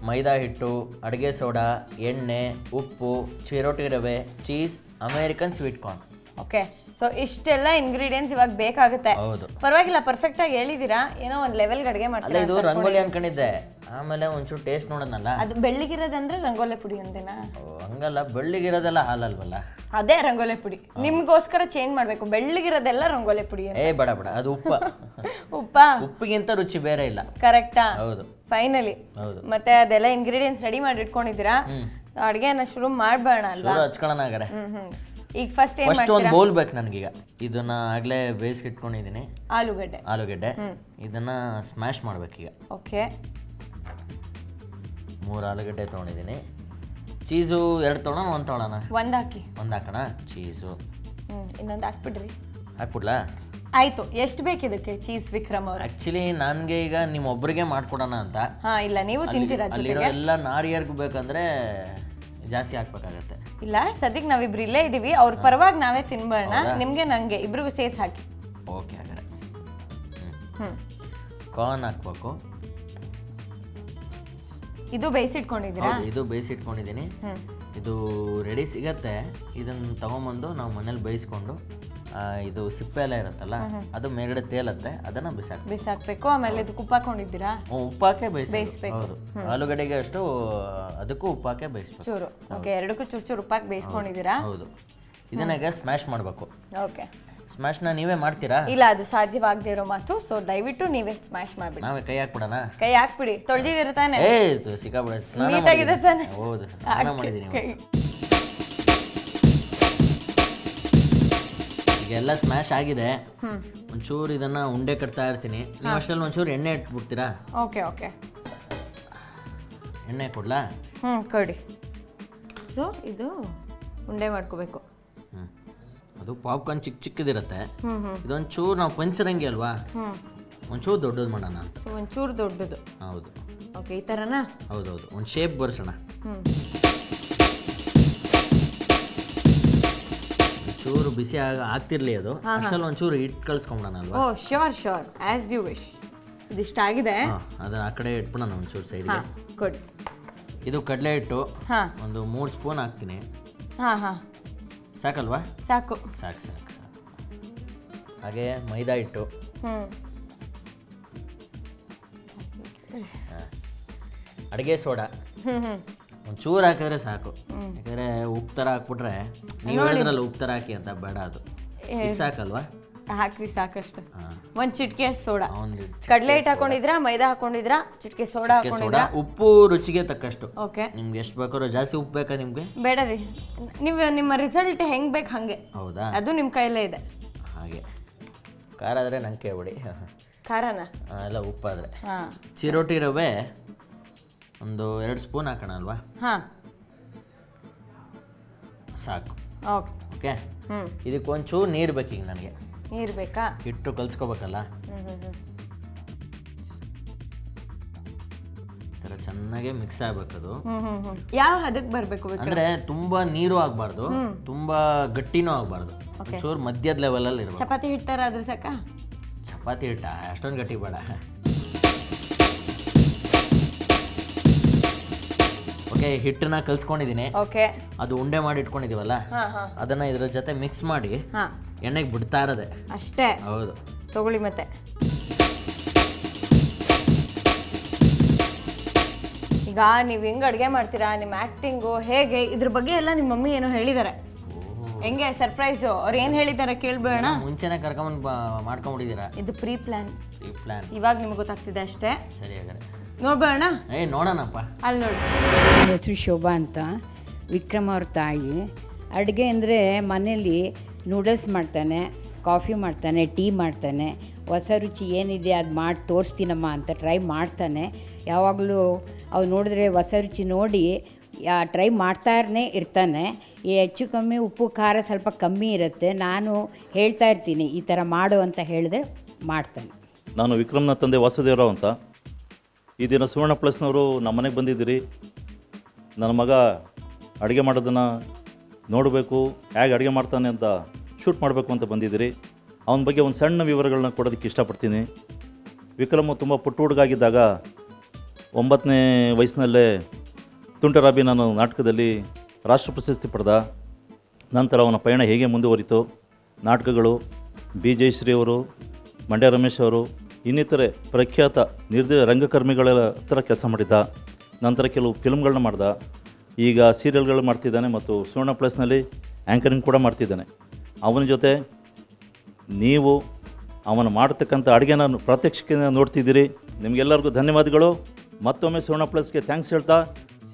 ಮೈದಾ ಹಿಟ್ಟು, ಅಡುಗೆ ಸೋಡಾ, ಎಣ್ಣೆ, ಉಪ್ಪು, ಚಿರೋಟಿ ರವೆ, cheese, American sweet corn. Okay, so ಇಷ್ಟೆಲ್ಲ ಇಂಗ್ರೀಡಿಯೆಂಟ್ಸ್ ಇವಾಗ ಬೇಕಾಗುತ್ತೆ. ಹೌದು. ಪರವಾಗಿಲ್ಲ, ಪರ್ಫೆಕ್ಟ್ ಆಗಿ ಹೇಳಿದೀರಾ. ಏನೋ ಒಂದ್ ಲೆವೆಲ್ ಅಡುಗೆ ಅಲ್ಲ ಮಾಡ್ತೀರಾ. ಇದು ರಂಗೋಲಿ ಅನ್ಕೊಂಡಿದ್ದೆ, ಆಮೇಲೆ ಒಂಚೂರು ಟೇಸ್ಟ್ ನೋಡೋಣಲ್ಲ. ಅದು ಬೆಳ್ಳಿಗಿರೋದಂದ್ರೆ ರಂಗೋಲಿ ಪುಡಿ ಅಂದೇನಾ? ಹಂಗಲ್ಲ, ಬೆಳ್ಳಿಗಿರೋದೆಲ್ಲ ಹಾಲಲ್ವಲ್ಲ. ಅದೇ ರಂಗೋಲಿ ಪುಡಿ. ನಿಮ್ಗೋಸ್ಕರ ಚೇಂಜ್ ಮಾಡ್ಬೇಕು, ಬೆಳ್ಳಿಗಿರೋದೆಲ್ಲ ರಂಗೋಲಿ ಪುಡಿ. ಬೇಡ ಅದು ಉಪ್ಪಾ? ಉಪ್ಪಿಗಿಂತ ರುಚಿ ಬೇರೆ ಇಲ್ಲ. ಕರೆಕ್ಟಾ? ಹೌದು. ಫೈನಲಿ. ಹೌದು. ಮತ್ತೆ ಅದೆಲ್ಲ ಇಂಗ್ರೀಡಿಯೆಂಟ್ಸ್ ರೆಡಿ ಮಾಡಿ ಇಟ್ಕೊಂಡಿದ್ದೀರಾ, ಅಡುಗೆನ ಶುರು ಮಾಡ್ಬೇಡ ಅಲ್ವಾ? ಹಚ್ಕೊಳ್ಳೋಣ ಹಾಗಾರೆ. ಈಗ ಫಸ್ಟ್ ಏನ್ ಫಸ್ಟ್ ಒಂದು ಬೌಲ್ ಬೇಕು ನನಗೀಗ. ಇದನ್ನ ಆಗ್ಲೇ ಬೇಯಿಸಿಟ್ಕೊಂಡಿದ್ದೀನಿ. ಆಲೂಗಡ್ಡೆ ಇದನ್ನ ಸ್ಮ್ಯಾಶ್ ಮಾಡ್ಬೇಕೀಗ. ಓಕೆ, 3 ಆಲೂಗಡ್ಡೆ ತೊಗೊಂಡಿದ್ದೀನಿ. ಚೀಸು 2 ತೊಗೊಳೋಣ, 1 ತೊಗೊಳೋಣ? 1 ಹಾಕಿ. 1 ಹಾಕೋಣ. ಚೀಸು ಇನ್ನೊಂದು ಹಾಕ್ಬಿಡ್ರಿ. ಹಾಕ್ಬಿಡ್ಲಾ? ಆಯ್ತು. ಎಷ್ಟು ಬೇಕಿದಕ್ಕೆ ಚೀಸ್ ವಿಕ್ರಮ್ ಅವ್ರು? ಆಕ್ಚುಲಿ ನನಗೆ ಈಗ ನಿಮ್ಮೊಬ್ಬರಿಗೆ ಮಾಡ್ಕೊಡೋಣ ಅಂತ. ಇಲ್ಲ, ನೀವು ತಿಂತೀರಾ ಅಲ್ಲಿರೋ ಎಲ್ಲ ನಾರಿಯರ್ಗೂ ಬೇಕಂದ್ರೆ ಜಾಸ್ತಿ ಹಾಕ್ಬೇಕಾಗತ್ತೆ. ಇಲ್ಲ, ಸದ್ಯಕ್ಕೆ ನಾವಿಬ್ರು ಇಲ್ಲೇ ಇದೀವಿ, ಅವ್ರ ಪರವಾಗಿ ನಾವೇ ತಿನ್ಬೇಡ. ನಿಮ್ಗೆ ನಂಗೆ ಇಬ್ರಿಗೂ ಸೇಸ್ ಹಾಕಿ. ಓಕೆ ಹಾಗಾದ್ರೆ. ಕಾರ್ನ್ ಹಾಕ್ಬೇಕು. ಇದು ಬೇಯಿಸಿಟ್ಕೊಂಡಿದ್ದೀರಾ? ಇದು ಬೇಯಿಸಿಟ್ಕೊಂಡಿದ್ದೀನಿ. ಇದು ರೆಡಿ ಸಿಗತ್ತೆ. ಇದನ್ನ ತಗೊಂಬಂದು ನಾವು ಮನೇಲಿ ಬೇಯಿಸ್ಕೊಂಡು ಇದು ಸಿಪ್ಪೆ ಎಲ್ಲ ಇರುತ್ತಲ್ಲ, ಅದು ಮೇಲ್ಗಡೆ ತೇಲತ್ತೆ, ಅದನ್ನ ಬಿಸಾಕ್ಬೇಕು. ಆಮೇಲೆ ಇದಕ್ಕೆ ಉಪ್ಪು ಹಾಕೊಂಡಿದ್ದೀರಾ? ಉಪ್ಪು ಹಾಕಿ ಬೇಯಿಸ್ಬೇಕು. ಹೌದು, ಆಲೂಗಡ್ಡೆಗೆ ಅಷ್ಟು ಅದಕ್ಕೂ ಉಪ್ಪು ಹಾಕಿ ಬೇಯಿಸ್ಬೇಕು. ಚೂರು. ಓಕೆ, ಎರಡಕ್ಕೂ ಚೂರು ಉಪ್ಪು ಹಾಕಿ ಬೇಯಿಸ್ಕೊಂಡಿದ್ದೀರಾ? ಹೌದು. ಇದನ್ನಾಗ ಸ್ಮ್ಯಾಶ್ ಮಾಡಬೇಕು. ಓಕೆ. ಸ್ಮ್ಯಾಶ್ನ ನೀವೇ ಮಾಡ್ತೀರಾ? ಇಲ್ಲ, ಅದು ಸಾಧ್ಯವಾಗದೇ ಇರೋ ಮಾತು. ಸೊ ದಯವಿಟ್ಟು ನೀವೇ ಸ್ಮ್ಯಾಶ್ ಮಾಡ್ಬಿಡಿ. ನಾವೇ ಕೈ ಹಾಕ್ಬಿಡೋಣ? ಕೈ ಹಾಕ್ಬಿಡಿ. ತೊಳೆದಿದ್ದೀರ ತಾನೆ? ಸಿಕ್ಕಾಬಿಡ. ನೀಟಾಗಿದೆ ತಾನೆ? ಹೌದು, ಸ್ನಾನ ಮಾಡಿದ್ದೀನಿ. ಈಗ ಎಲ್ಲ ಸ್ಮ್ಯಾಶ್ ಆಗಿದೆ. ಒಂಚೂರು ಇದನ್ನ ಉಂಡೆ ಕಟ್ತಾ ಇರ್ತೀನಿ. ನೀವು ಅಷ್ಟರಲ್ಲಿ ಒಂಚೂರು ಎಣ್ಣೆ ಇಟ್ಬಿಡ್ತೀರಾ? Okay okay. ಎಣ್ಣೆ ಕೊಡ್ಲಾ? ಕೊಡಿ. ಸೊ ಇದು ಉಂಡೆ ಮಾಡ್ಕೋಬೇಕು. ಅದು ಪಾಪ್ಕಾರ್ನ್ ಚಿಕ್ಕದಿರುತ್ತೆ. ಇದೊಂಚೂರು ನಾವು ಪಂಚರಂಗಿ ಅಲ್ವಾ, ಒಂಚೂರು ದೊಡ್ಡದು ಮಾಡೋಣ ಅಂತ. ಸೊ ಒಂಚೂರು ದೊಡ್ಡದು. ಹೌದು. ಓಕೆ, ಈ ಥರನಾ? ಹೌದೌದು, ಒಂದು ಶೇಪ್ ಬರ್ಸೋಣ. ಚೂರು ಬಿಸಿ ಆಗ್ತಿರ್ಲಿ ಅದು. ಅಷ್ಟಲ್ಲಿ ಒಂಚೂರು ಹಿಟ್ಟು ಕಳ್ಸ್ಕೊಂಬಿಡೋಣ ಅಲ್ವಾ? ಓ ಶ್ಯೂರ್, ಆಸ್ ಯು ವಿಶ್. ಇದಿಷ್ಟಾಗಿದೆ, ಅದನ್ನ ಆ ಕಡೆ ಇಟ್ಬಿಡೋಣ ಒಂಚೂರು ಸೈಡ್ಗೆ. ಕೊಡಿ. ಇದು ಕಡಲೆ ಹಿಟ್ಟು ಒಂದು 3 ಸ್ಪೂನ್ ಹಾಕ್ತೀನಿ. ಸಾಕಲ್ವಾ? ಸಾಕು. ಹಾಗೆ ಮೈದಾ ಹಿಟ್ಟು, ಅಡುಗೆ ಸೋಡಾ ಒಂಚೂರು ಹಾಕಿದ್ರೆ ಸಾಕು. ಯಾಕಂದ್ರೆ ಉಪ್ಪು ಥರ ಹಾಕ್ಬಿಟ್ರೆ ನೀವು ಹೇಳಿದ್ರಲ್ಲ ಉಪ್ಪು ಥರ ಹಾಕಿ ಅಂತ, ಬೇಡ ಅದು. ಸಾಕಲ್ವಾ? ಹಾಕ್ರಿ, ಸಾಕಷ್ಟು. ಒಂದು ಚಿಟಿಕೆ ಸೋಡಾ. ಕಡಲೆ ಹಿಟ್ಟು ಹಾಕೊಂಡಿದ್ರಾ, ಮೈದಾ ಹಾಕೊಂಡಿದ್ರಾ, ಚಿಟಿಕೆ ಸೋಡಾ ಹಾಕೊಂಡಿದ್ರಾ? ಉಪ್ಪು ರುಚಿಗೆ ತಕ್ಕಷ್ಟು. ಓಕೆ. ನಿಮ್ಗೆ ಎಷ್ಟು ಬೇಕಾದ್ರೂ. ಜಾಸ್ತಿ ಉಪ್ಪು ಬೇಕಾ ನಿಮ್ಗೆ? ಬೇಡ ರೀ, ನೀವು ನಿಮ್ಮ ರಿಸಲ್ಟ್ ಹೆಂಗ್ ಬೇಕು ಹಂಗೆ. ಹೌದಾ? ಅದು ನಿಮ್ಮ ಕೈಲೇ ಇದೆ. ಹಾಗೆ ಖಾರ ಆದರೆ ನಂಗೆ ಕೇಳ್ಬಿಡಿ. ಖಾರನ? ಎಲ್ಲ ಉಪ್ಪಾದರೆ. ಚಿರೋಟಿ ರವೆ ಒಂದು 2 ಸ್ಪೂನ್ ಹಾಕೋಣ ಅಲ್ವಾ? ಸಾಕು. ಓಕೆ. ಇದಕ್ಕೆ ಒಂಚೂರು ನೀರು ಬೇಕೀಗ ನನಗೆ. ನೀರು ಬೇಕಾ? ಹಿಟ್ಟು ಕಲ್ಸ್ಕೋಬೇಕಲ್ಲ. ಥರ ಚೆನ್ನಾಗಿ ಮಿಕ್ಸ್ ಆಗ್ಬೇಕದು. ಯಾವ ಹದಕ್ಕೆ ಬರಬೇಕು ಅಂದ್ರೆ ತುಂಬಾ ನೀರು ಆಗಬಾರ್ದು, ತುಂಬಾ ಗಟ್ಟಿನೂ ಆಗಬಾರ್ದು. ಒಂಚೂರು ಮಧ್ಯದ ಲೆವೆಲಲ್ಲಿ ಇರಬೇಕು. ಚಪಾತಿ ಹಿಟ್ಟಾರ ಆದ್ರೆ ಸಾಕಾ? ಚಪಾತಿ ಹಿಟ್ಟ ಅಷ್ಟೊಂದು ಗಟ್ಟಿ ಬೇಡ. ಓಕೆ, ಹಿಟ್ಟನ್ನ ಕಲ್ಸ್ಕೊಂಡಿದ್ದೀನಿ. ಓಕೆ. ಅದು ಉಂಡೆ ಮಾಡಿ ಇಟ್ಕೊಂಡಿದೀವಲ್ಲ, ಅದನ್ನ ಇದ್ರ ಜೊತೆ ಮಿಕ್ಸ್ ಮಾಡಿ ಎಣ್ಣೆಗೆ ಬಿಡ್ತಾ ಇರೋದೆ ಅಷ್ಟೇ. ಹೌದು, ತಗೊಳ್ಳಿ. ಮತ್ತೆ ಈಗ ನೀವು ಹೆಂಗ್ ಅಡುಗೆ ಮಾಡ್ತೀರಾ, ನಿಮ್ಮ ಆಕ್ಟಿಂಗು ಹೇಗೆ, ಇದ್ರ ಬಗ್ಗೆ ಎಲ್ಲ ನಿಮ್ಮ ಮಮ್ಮಿ ಏನೋ ಹೇಳಿದ್ದಾರೆ. ಹೆಂಗೆ ಸರ್ಪ್ರೈಸು? ಅವ್ರು ಏನು ಹೇಳಿದ್ದಾರೆ ಕೇಳ್ಬೇಡ. ಮುಂಚೆನೆ ಕರ್ಕೊಂಡ್ ಮಾಡ್ಕೊಂಡ್ಬಿಟ್ಟಿದ್ದೀರಾ? ಇದು ಪ್ರೀ ಪ್ಲಾನ್. ಇವಾಗ ನಿಮ್ಗೆ ಗೊತ್ತಾಗ್ತಿದೆ ಅಷ್ಟೇ. ಸರಿ, ಹಾಗಾದ್ರೆ ನೋಡ್ಬೇಡ. ನೋಡೋಣಪ್ಪ. ಅಲ್ಲಿ ನೋಡಿ. ನನ್ನ ಹೆಸರು ಶೋಭಾ ಅಂತ, ವಿಕ್ರಮ್ ಅವ್ರ ತಾಯಿ. ಅಡುಗೆ ಅಂದರೆ ಮನೇಲಿ ನೂಡಲ್ಸ್ ಮಾಡ್ತಾನೆ, ಕಾಫಿ ಮಾಡ್ತಾನೆ, ಟೀ ಮಾಡ್ತಾನೆ. ಹೊಸ ರುಚಿ ಏನಿದೆ ಅದು ಮಾಡಿ ತೋರಿಸ್ತೀನಮ್ಮ ಅಂತ ಟ್ರೈ ಮಾಡ್ತಾನೆ. ಯಾವಾಗಲೂ ಅವ್ರು ನೋಡಿದ್ರೆ ಹೊಸ ರುಚಿ ನೋಡಿ ಟ್ರೈ ಮಾಡ್ತಾನೇ ಇರ್ತಾನೆ. ಹೆಚ್ಚು ಕಮ್ಮಿ ಉಪ್ಪು ಖಾರ ಸ್ವಲ್ಪ ಕಮ್ಮಿ ಇರುತ್ತೆ. ನಾನು ಹೇಳ್ತಾ ಇರ್ತೀನಿ ಈ ಥರ ಮಾಡು ಅಂತ ಹೇಳಿದ್ರೆ ಮಾಡ್ತಾನೆ. ನಾನು ವಿಕ್ರಮ್ನ ತಂದೆ ವಾಸುದೇವರಾವ್ ಅಂತ. ಈ ದಿನ ಸುವರ್ಣ ಪ್ಲಸ್ನವರು ನಮ್ಮ ಮನೆಗೆ ಬಂದಿದ್ದೀರಿ. ನನ್ನ ಮಗ ಅಡುಗೆ ಮಾಡೋದನ್ನು ನೋಡಬೇಕು, ಹೇಗೆ ಅಡುಗೆ ಮಾಡ್ತಾನೆ ಅಂತ ಶೂಟ್ ಮಾಡಬೇಕು ಅಂತ ಬಂದಿದ್ದೀರಿ. ಅವನ ಬಗ್ಗೆ ಒಂದು ಸಣ್ಣ ವಿವರಗಳನ್ನ ಕೊಡೋದಕ್ಕೆ ಇಷ್ಟಪಡ್ತೀನಿ. ವಿಕ್ರಮ್ ತುಂಬ ಪುಟ್ಟ ಹುಡುಗಾಗಿದ್ದಾಗ 9ನೇ ವಯಸ್ಸಿನಲ್ಲೇ ತುಂಟರಾಬಿ ನಾನು ನಾಟಕದಲ್ಲಿ ರಾಷ್ಟ್ರ ಪ್ರಶಸ್ತಿ ಪಡೆದ. ನಂತರ ಅವನ ಪಯಣ ಹೇಗೆ ಮುಂದುವರಿತು, ನಾಟಕಗಳು ಬಿ ಜಯಶ್ರೀ ಅವರು, ಮಂಡ್ಯ ರಮೇಶ್ ಅವರು, ಇನ್ನಿತರೆ ಪ್ರಖ್ಯಾತ ರಂಗಕರ್ಮಿಗಳ ಹತ್ರ ಕೆಲಸ ಮಾಡಿದ್ದ. ನಂತರ ಕೆಲವು ಫಿಲ್ಮ್ಗಳನ್ನ ಮಾಡ್ದ. ಈಗ ಸೀರಿಯಲ್ಗಳು ಮಾಡ್ತಿದ್ದಾನೆ ಮತ್ತು ಸುವರ್ಣ ಪ್ಲಸ್ನಲ್ಲಿ ಆ್ಯಂಕರಿಂಗ್ ಕೂಡ ಮಾಡ್ತಿದ್ದಾನೆ. ಅವನ ಜೊತೆ ನೀವು ಅವನು ಮಾಡತಕ್ಕಂಥ ಅಡುಗೆನ ಪ್ರಾತ್ಯಕ್ಷಿಕೆನ ನೋಡ್ತಿದ್ದೀರಿ. ನಿಮಗೆಲ್ಲರಿಗೂ ಧನ್ಯವಾದಗಳು. ಮತ್ತೊಮ್ಮೆ ಸುವರ್ಣ ಪ್ಲಸ್ಗೆ ಥ್ಯಾಂಕ್ಸ್ ಹೇಳ್ತಾ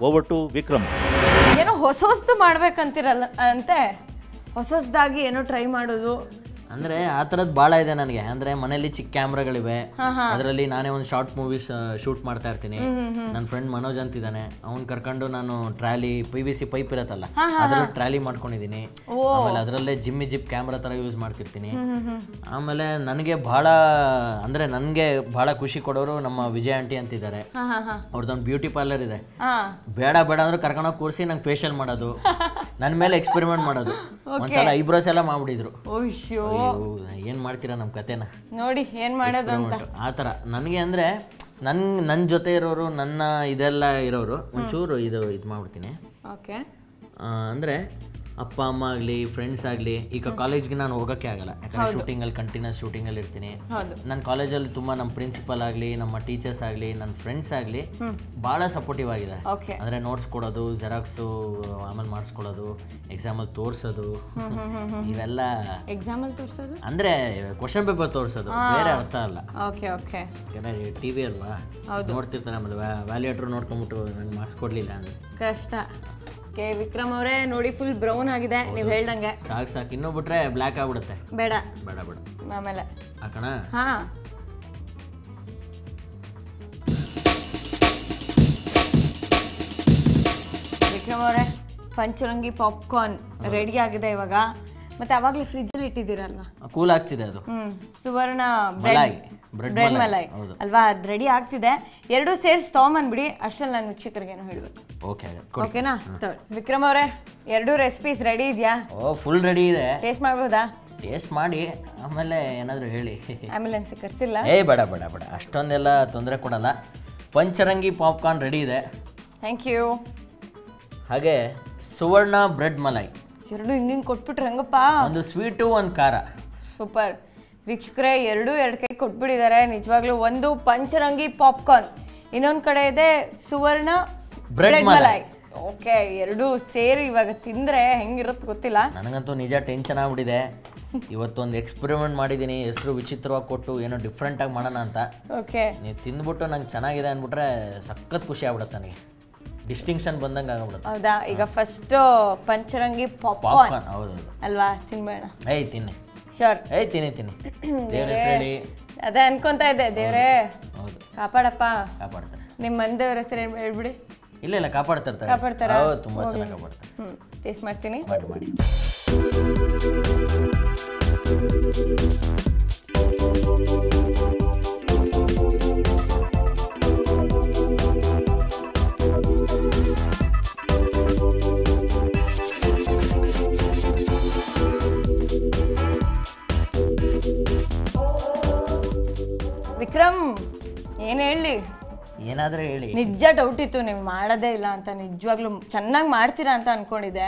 ಓವರ್ ಟು ವಿಕ್ರಮ್. ಏನೋ ಹೊಸದು ಮಾಡ್ಬೇಕಂತಿರಲ್ಲ ಅಂತೆ, ಹೊಸದಾಗಿ ಏನೋ ಟ್ರೈ ಮಾಡೋದು ಅಂದರೆ ಆ ಥರದ್ದು ಭಾಳ ಇದೆ ನನಗೆ. ಅಂದರೆ ಮನೇಲಿ ಚಿಕ್ಕ ಕ್ಯಾಮ್ರಾಗಳಿವೆ, ಅದರಲ್ಲಿ ನಾನೇ ಒಂದು ಶಾರ್ಟ್ ಮೂವೀಸ್ ಶೂಟ್ ಮಾಡ್ತಾ ಇರ್ತೀನಿ. ನನ್ನ ಫ್ರೆಂಡ್ ಮನೋಜ್ ಅಂತಿದ್ದಾನೆ, ಅವ್ನು ಕರ್ಕೊಂಡು ನಾನು ಟ್ರಾಲಿ PVC ಪೈಪ್ ಇರತ್ತಲ್ಲ ಅದ್ರಲ್ಲಿ ಟ್ರಾಲಿ ಮಾಡ್ಕೊಂಡಿದ್ದೀನಿ. ಆಮೇಲೆ ಅದರಲ್ಲೇ ಜಿಪ್ ಕ್ಯಾಮ್ರಾ ಥರ ಯೂಸ್ ಮಾಡ್ತಿರ್ತೀನಿ. ಆಮೇಲೆ ನನಗೆ ಭಾಳ ಅಂದರೆ ನನಗೆ ಭಾಳ ಖುಷಿ ಕೊಡೋರು ನಮ್ಮ ವಿಜಯ ಆಂಟಿ ಅಂತಿದ್ದಾರೆ. ಅವ್ರದ್ದೊಂದು ಬ್ಯೂಟಿ ಪಾರ್ಲರ್ ಇದೆ. ಬೇಡ ಅಂದ್ರೆ ಕರ್ಕೊಂಡೋಗಿ ಕೂರಿಸಿ ನಂಗೆ ಫೇಶಿಯಲ್ ಮಾಡೋದು, ನನ್ನ ಮೇಲೆ ಎಕ್ಸ್ಪೆರಿಮೆಂಟ್ ಮಾಡೋದು. ಒಂದ್ಸಲ ಐಬ್ರೋಸ್ ಎಲ್ಲ ಮಾಡ್ಬಿಟ್ಟಿದ್ರು. ಏನ್ ಮಾಡ್ತೀರಾ ನಮ್ಮ ಕತೆನ ನೋಡಿ, ಏನ್ ಮಾಡೋದು ಅಂತ ಆ ಥರ ನನಗೆ. ಅಂದರೆ ನನ್ನ ಜೊತೆ ಇರೋರು, ನನ್ನ ಇದೆಲ್ಲ ಇರೋರು ಒಂಚೂರು ಇದು ಮಾಡ್ಬಿಡ್ತೀನಿ. ಓಕೆ, ಅಂದರೆ ಅಪ್ಪ ಅಮ್ಮ ಆಗಲಿ, ಫ್ರೆಂಡ್ಸ್ ಆಗಲಿ. ಈಗ ಕಾಲೇಜ್ಗೆ ನಾನು ಹೋಗೋಕ್ಕೆ ಆಗಲ್ಲ, ಯಾಕಂದರೆ ಶೂಟಿಂಗಲ್ಲಿ ಕಂಟಿನ್ಯೂಸ್ ಶೂಟಿಂಗಲ್ಲಿ ಇರ್ತೀನಿ. ನನ್ನ ಕಾಲೇಜಲ್ಲಿ ತುಂಬ ನಮ್ಮ ಪ್ರಿನ್ಸಿಪಲ್ ಆಗಲಿ, ನಮ್ಮ ಟೀಚರ್ಸ್ ಆಗಲಿ, ನನ್ನ ಫ್ರೆಂಡ್ಸ್ ಆಗಲಿ ಭಾಳ ಸಪೋರ್ಟಿವ್ ಆಗಿದ್ದಾರೆ. ಅಂದರೆ ನೋಟ್ಸ್ ಕೊಡೋದು, ಜೆರಾಕ್ಸು ಆಮೇಲೆ ಮಾಡಿಸ್ಕೊಡೋದು, ಎಕ್ಸಾಮಲ್ಲಿ ತೋರಿಸೋದು, ಇವೆಲ್ಲ ಎಕ್ಸಾಮಲ್ಲಿ ತೋರಿಸೋದು ಅಂದರೆ ಕ್ವಶನ್ ಪೇಪರ್ ತೋರಿಸೋದು, ಬೇರೆ ಅರ್ಥ ಅಲ್ಲ. ಓಕೆ ಓಕೆ, ಯಾಕಂದರೆ TV ಅಲ್ವಾ ನೋಡ್ತಿರ್ತಾರೆ. ಆಮೇಲೆ ವ್ಯಾಲ್ಯೂಟ್ರು ನೋಡ್ಕೊಂಬಿಟ್ಟು ನಂಗೆ ಮಾರ್ಕ್ಸ್ ಕೊಡಲಿಲ್ಲ ಅಂದರೆ ಕಷ್ಟ. ಓಕೆ ವಿಕ್ರಮ್ ಅವರೇ, ನೋಡಿ ಫುಲ್ ಬ್ರೌನ್ ಆಗಿದೆ ನೀವು ಹೇಳ್ದಂಗೆ. ಸಾಕು ಇನ್ನೂ ಬಿಟ್ರೆ ಬ್ಲ್ಯಾಕ್ ಆಗ್ಬಿಡುತ್ತೆ. ಬೇಡ ಆಮೇಲೆ ಹಾಕೋಣ. ಹಾ, ವಿಕ್ರಮ್ ಅವರೇ, ಪಂಚರಂಗಿ ಪಾಪ್ಕಾರ್ನ್ ರೆಡಿ ಆಗಿದೆ ಇವಾಗ. ಮತ್ತೆ ಅವಾಗಲೇ ಫ್ರಿಜ್ಜಲ್ಲಿ ಇಟ್ಟಿದ್ದೀರಲ್ವಾ? ಕೂಲ್ ಆಗ್ತಿದೆ ಅದು. ಸುವರ್ಣ ಬ್ರೆಡ್ ಮಲೈ ಅಲ್ವಾ, ಅದು ರೆಡಿ ಆಗ್ತಿದೆ. ಎರಡೂ ಸೇರಿಸಿ ತೊಗೊಂಬಂದ್ಬಿಡಿ. ಅಷ್ಟರಲ್ಲಿ ನಾನು ವೀಕ್ಷಕರಿಗೇನೋ ಹೇಳ್ಬೇಕು. ಓಕೆನಾ? ವಿಕ್ರಮ್ ಅವರೇ, ಎರಡೂ ರೆಸಿಪೀಸ್ ರೆಡಿ ಇದೆಯಾ? ಫುಲ್ ರೆಡಿ ಇದೆ. ಟೇಸ್ಟ್ ಮಾಡ್ಬೋದಾ? ಟೇಸ್ಟ್ ಮಾಡಿ ಆಮೇಲೆ ಏನಾದರೂ ಹೇಳಿ. ಆಂಬ್ಯುಲೆನ್ಸ್ ಕರ್ಸಿಲ್ಲ? ಬೇಡ ಅಷ್ಟೊಂದೆಲ್ಲ ತೊಂದರೆ ಕೊಡಲ್ಲ. ಪಂಚರಂಗಿ ಪಾಪ್ಕಾರ್ನ್ ರೆಡಿ ಇದೆ. Thank you. ಹಾಗೆ ಸುವರ್ಣ ಬ್ರೆಡ್ ಮಲೈ ಎರಡು ಹಿಂಗೆ ಕೊಟ್ಬಿಟ್ರೆ ಹೆಂಗಪ್ಪ? ಒಂದು ಸ್ವೀಟು, ಒಂದು ಖಾರ. ಸೂಪರ್ ವೀಕ್ಷಕರೇ, ಎರಡು ಕೈ ಕೊಟ್ಬಿಟ್ಟಿದ್ದಾರೆ ನಿಜವಾಗ್ಲೂ. ಒಂದು ಪಂಚರಂಗಿ ಪಾಪ್ಕಾರ್ನ್, ಇನ್ನೊಂದು ಕಡೆ ಇದೆ ಸುವರ್ಣ ಬ್ರೆಡ್ ಮಲೈ. ಓಕೆ, ಎರಡು ಸೇರಿ ಇವಾಗ ತಿಂದರೆ ಹೆಂಗಿರುತ್ತೆ ಗೊತ್ತಿಲ್ಲ. ನನಗಂತೂ ನಿಜ ಟೆನ್ಷನ್ ಆಗ್ಬಿಟ್ಟಿದೆ. ಇವತ್ತೊಂದು ಎಕ್ಸ್ಪೆರಿಮೆಂಟ್ ಮಾಡಿದ್ದೀನಿ, ಹೆಸರು ವಿಚಿತ್ರವಾಗಿ ಕೊಟ್ಟು ಏನೋ ಡಿಫ್ರೆಂಟಾಗಿ ಮಾಡೋಣ ಅಂತ. ಓಕೆ, ನೀವು ತಿಂದ್ಬಿಟ್ಟು ನಂಗೆ ಚೆನ್ನಾಗಿದೆ ಅಂದ್ಬಿಟ್ರೆ ಸಖತ್ ಖುಷಿ ಆಗ್ಬಿಡುತ್ತೆ ನನಗೆ. ಡಿಸ್ಟಿಂಕ್ಷನ್ ಬಂದಂಗೆ ಆಗ್ಬಿಡುತ್ತೆ. ಹೌದಾ? ಈಗ ಫಸ್ಟ್ ಪಂಚರಂಗಿ ಪಾಪ್ಕಾರ್ನ್ ಹೌದು ಅಲ್ವಾ, ತಿನ್ಬೇಡ? ತಿನ್ನಿ. ಶೋರ್. ತಿನ್ನಿ ದೇವ್ರ ಹೆಸರು ಹೇಳಿ. ಅದೇ ಅನ್ಕೊಂತ ಇದ್ದೆ. ದೇವ್ರೇ ಹೌದು ಕಾಪಾಡಪ್ಪ. ಕಾಪಾಡ್ತಾರೆ. ನಿಮ್ಮ ಮಂದೇವ್ರ ಹೆಸರು ಹೇಳ್ಬಿಡಿ. ಇಲ್ಲ ಕಾಪಾಡ್ತಾರೆ. ಕಾಪಾಡ್ತಾರಾ? ಹೌದು, ತುಂಬ ಚೆನ್ನಾಗಿ ಕಾಪಾಡ್ತಾರೆ. ಟೇಸ್ಟ್ ಮಾಡ್ತೀನಿ. ಮಾಡಿ. ವಿಕ್ರಮ್, ಏನು ಹೇಳಿ? ಏನಾದರೂ ಹೇಳಿ. ನಿಜ ಡೌಟ್ ಇತ್ತು ನೀವು ಮಾಡೋದೇ ಇಲ್ಲ ಅಂತ. ನಿಜವಾಗ್ಲೂ ಚೆನ್ನಾಗಿ ಮಾಡ್ತೀರಾ ಅಂತ ಅನ್ಕೊಂಡಿದ್ದೆ.